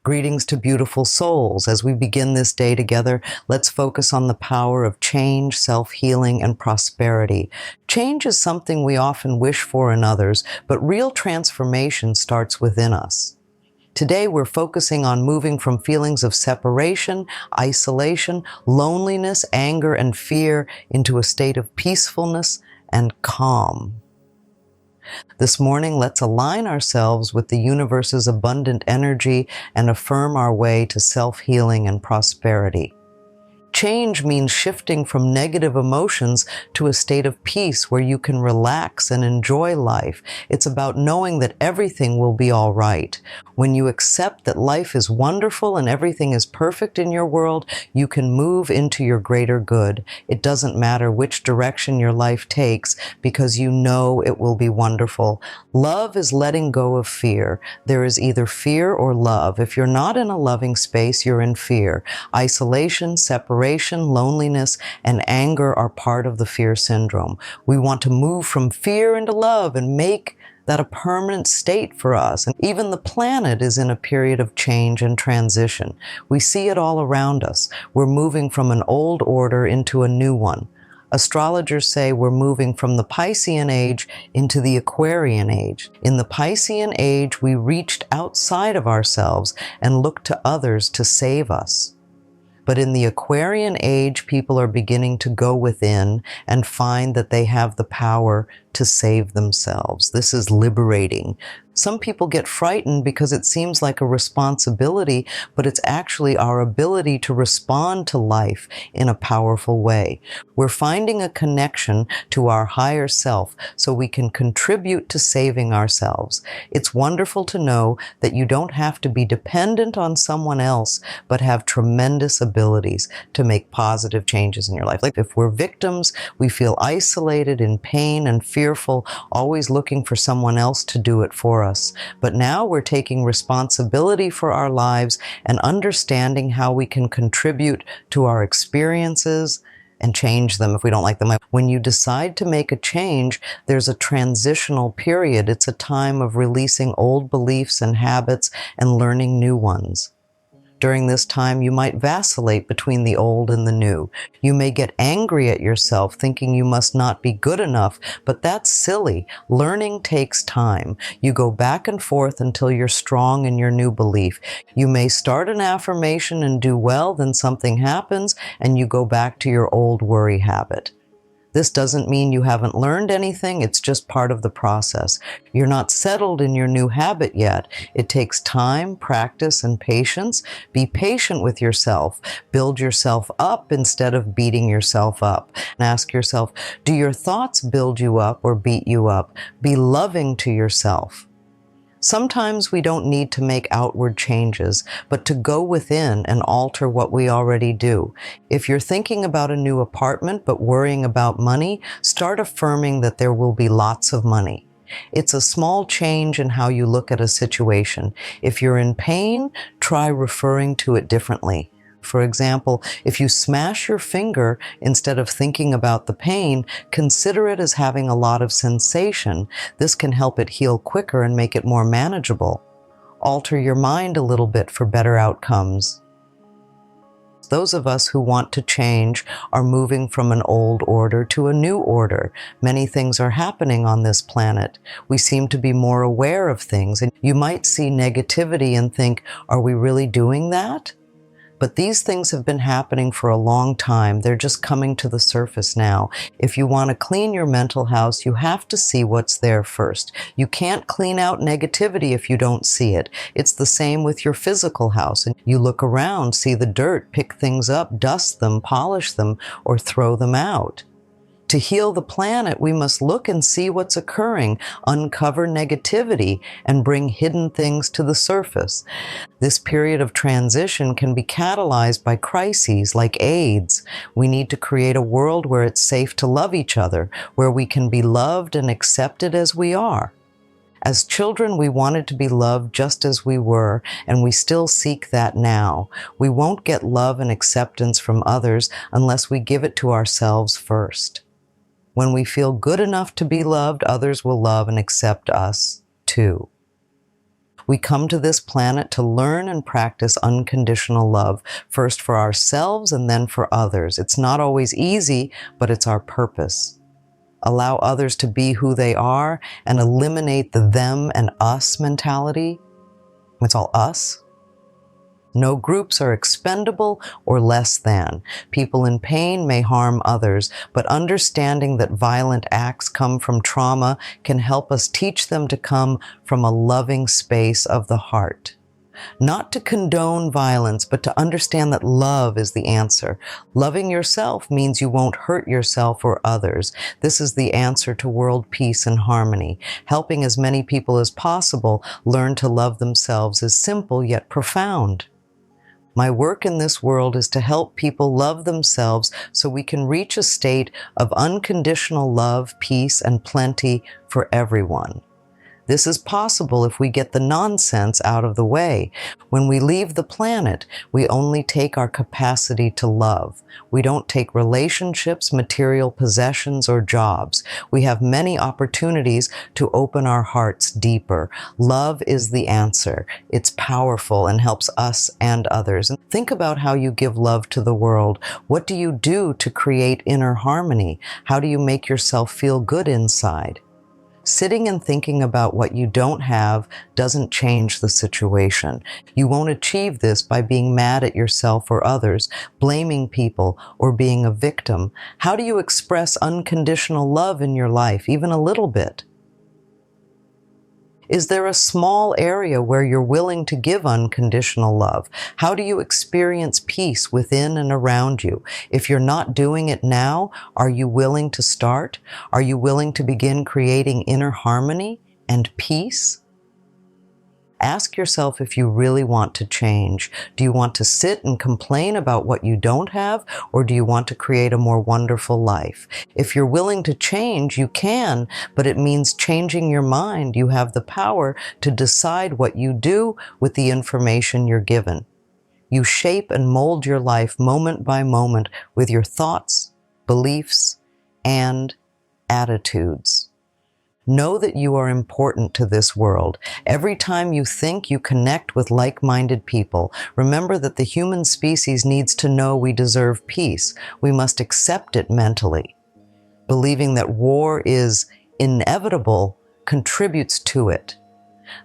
Greetings to beautiful souls. As we begin this day together, let's focus on the power of change, self-healing, and prosperity. Change is something we often wish for in others, but real transformation starts within us. Today, we're focusing on moving from feelings of separation, isolation, loneliness, anger, and fear into a state of peacefulness and calm. This morning, let's align ourselves with the universe's abundant energy and affirm our way to self-healing and prosperity. Change means shifting from negative emotions to a state of peace where you can relax and enjoy life. It's about knowing that everything will be all right. When you accept that life is wonderful and everything is perfect in your world, you can move into your greater good. It doesn't matter which direction your life takes because you know it will be wonderful. Love is letting go of fear. There is either fear or love. If you're not in a loving space, you're in fear. Isolation, separation, loneliness, and anger are part of the fear syndrome. We want to move from fear into love and make that a permanent state for us. And even the planet is in a period of change and transition. We see it all around us. We're moving from an old order into a new one. Astrologers say we're moving from the Piscean age into the Aquarian age. In the Piscean age, we reached outside of ourselves and looked to others to save us. But in the Aquarian age, people are beginning to go within and find that they have the power to save themselves. This is liberating. Some people get frightened because it seems like a responsibility, but it's actually our ability to respond to life in a powerful way. We're finding a connection to our higher self so we can contribute to saving ourselves. It's wonderful to know that you don't have to be dependent on someone else, but have tremendous abilities to make positive changes in your life. Like if we're victims, we feel isolated, in pain, and fearful, always looking for someone else to do it for us. But now we're taking responsibility for our lives and understanding how we can contribute to our experiences and change them if we don't like them. When you decide to make a change, there's a transitional period. It's a time of releasing old beliefs and habits and learning new ones. During this time, you might vacillate between the old and the new. You may get angry at yourself, thinking you must not be good enough, but that's silly. Learning takes time. You go back and forth until you're strong in your new belief. You may start an affirmation and do well, then something happens, and you go back to your old worry habit. This doesn't mean you haven't learned anything, it's just part of the process. You're not settled in your new habit yet. It takes time, practice, and patience. Be patient with yourself. Build yourself up instead of beating yourself up. And ask yourself, do your thoughts build you up or beat you up? Be loving to yourself. Sometimes we don't need to make outward changes, but to go within and alter what we already do. If you're thinking about a new apartment but worrying about money, start affirming that there will be lots of money. It's a small change in how you look at a situation. If you're in pain, try referring to it differently. For example, if you smash your finger, instead of thinking about the pain, consider it as having a lot of sensation. This can help it heal quicker and make it more manageable. Alter your mind a little bit for better outcomes. Those of us who want to change are moving from an old order to a new order. Many things are happening on this planet. We seem to be more aware of things, and you might see negativity and think, are we really doing that? But these things have been happening for a long time. They're just coming to the surface now. If you want to clean your mental house, you have to see what's there first. You can't clean out negativity if you don't see it. It's the same with your physical house. And you look around, see the dirt, pick things up, dust them, polish them, or throw them out. To heal the planet, we must look and see what's occurring, uncover negativity, and bring hidden things to the surface. This period of transition can be catalyzed by crises like AIDS. We need to create a world where it's safe to love each other, where we can be loved and accepted as we are. As children, we wanted to be loved just as we were, and we still seek that now. We won't get love and acceptance from others unless we give it to ourselves first. When we feel good enough to be loved, others will love and accept us too. We come to this planet to learn and practice unconditional love, first for ourselves and then for others. It's not always easy, but it's our purpose. Allow others to be who they are and eliminate the them and us mentality. It's all us. No groups are expendable or less than. People in pain may harm others, but understanding that violent acts come from trauma can help us teach them to come from a loving space of the heart. Not to condone violence, but to understand that love is the answer. Loving yourself means you won't hurt yourself or others. This is the answer to world peace and harmony. Helping as many people as possible learn to love themselves is simple yet profound. My work in this world is to help people love themselves so we can reach a state of unconditional love, peace, and plenty for everyone. This is possible if we get the nonsense out of the way. When we leave the planet, we only take our capacity to love. We don't take relationships, material possessions, or jobs. We have many opportunities to open our hearts deeper. Love is the answer. It's powerful and helps us and others. And think about how you give love to the world. What do you do to create inner harmony? How do you make yourself feel good inside? Sitting and thinking about what you don't have doesn't change the situation. You won't achieve this by being mad at yourself or others, blaming people, or being a victim. How do you express unconditional love in your life, even a little bit? Is there a small area where you're willing to give unconditional love? How do you experience peace within and around you? If you're not doing it now, are you willing to start? Are you willing to begin creating inner harmony and peace? Ask yourself if you really want to change. Do you want to sit and complain about what you don't have, or do you want to create a more wonderful life? If you're willing to change, you can, but it means changing your mind. You have the power to decide what you do with the information you're given. You shape and mold your life moment by moment with your thoughts, beliefs, and attitudes. Know that you are important to this world. Every time you think, you connect with like-minded people. Remember that the human species needs to know we deserve peace. We must accept it mentally. Believing that war is inevitable contributes to it.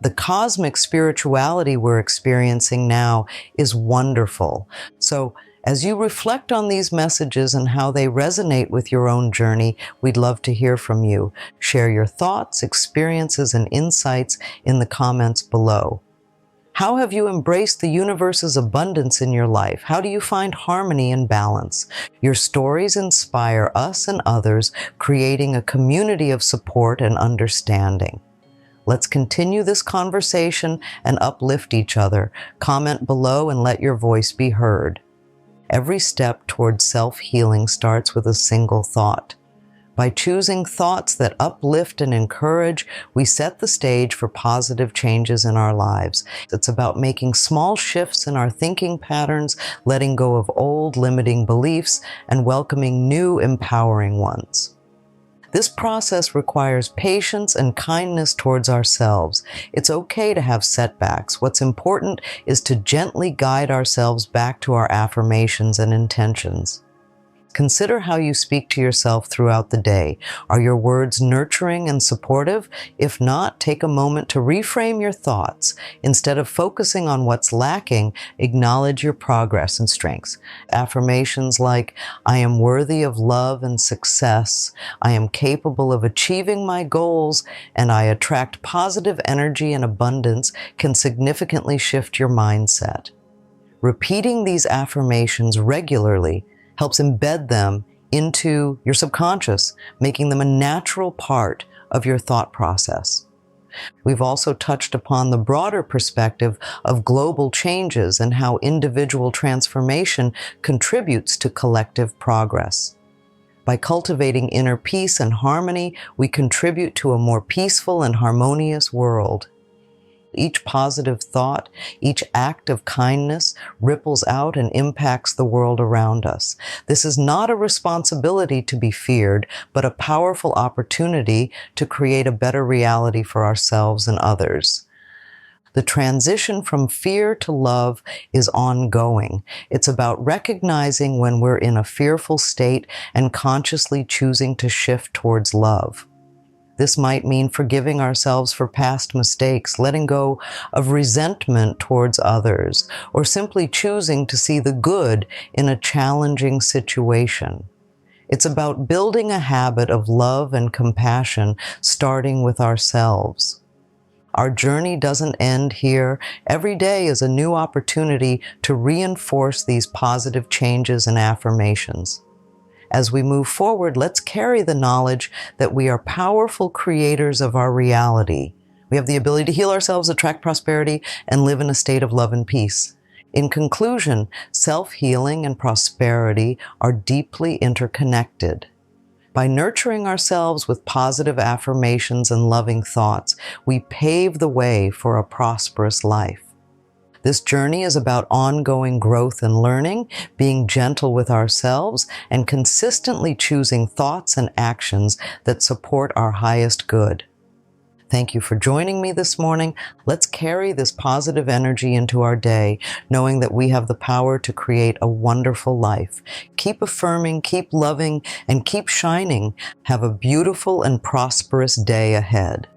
The cosmic spirituality we're experiencing now is wonderful. So, as you reflect on these messages and how they resonate with your own journey, we'd love to hear from you. Share your thoughts, experiences, and insights in the comments below. How have you embraced the universe's abundance in your life? How do you find harmony and balance? Your stories inspire us and others, creating a community of support and understanding. Let's continue this conversation and uplift each other. Comment below and let your voice be heard. Every step towards self-healing starts with a single thought. By choosing thoughts that uplift and encourage, we set the stage for positive changes in our lives. It's about making small shifts in our thinking patterns, letting go of old limiting beliefs, and welcoming new empowering ones. This process requires patience and kindness towards ourselves. It's okay to have setbacks. What's important is to gently guide ourselves back to our affirmations and intentions. Consider how you speak to yourself throughout the day. Are your words nurturing and supportive? If not, take a moment to reframe your thoughts. Instead of focusing on what's lacking, acknowledge your progress and strengths. Affirmations like, I am worthy of love and success, I am capable of achieving my goals, and I attract positive energy and abundance can significantly shift your mindset. Repeating these affirmations regularly helps embed them into your subconscious, making them a natural part of your thought process. We've also touched upon the broader perspective of global changes and how individual transformation contributes to collective progress. By cultivating inner peace and harmony, we contribute to a more peaceful and harmonious world. Each positive thought, each act of kindness ripples out and impacts the world around us. This is not a responsibility to be feared, but a powerful opportunity to create a better reality for ourselves and others. The transition from fear to love is ongoing. It's about recognizing when we're in a fearful state and consciously choosing to shift towards love. This might mean forgiving ourselves for past mistakes, letting go of resentment towards others, or simply choosing to see the good in a challenging situation. It's about building a habit of love and compassion, starting with ourselves. Our journey doesn't end here. Every day is a new opportunity to reinforce these positive changes and affirmations. As we move forward, let's carry the knowledge that we are powerful creators of our reality. We have the ability to heal ourselves, attract prosperity, and live in a state of love and peace. In conclusion, self-healing and prosperity are deeply interconnected. By nurturing ourselves with positive affirmations and loving thoughts, we pave the way for a prosperous life. This journey is about ongoing growth and learning, being gentle with ourselves, and consistently choosing thoughts and actions that support our highest good. Thank you for joining me this morning. Let's carry this positive energy into our day, knowing that we have the power to create a wonderful life. Keep affirming, keep loving, and keep shining. Have a beautiful and prosperous day ahead.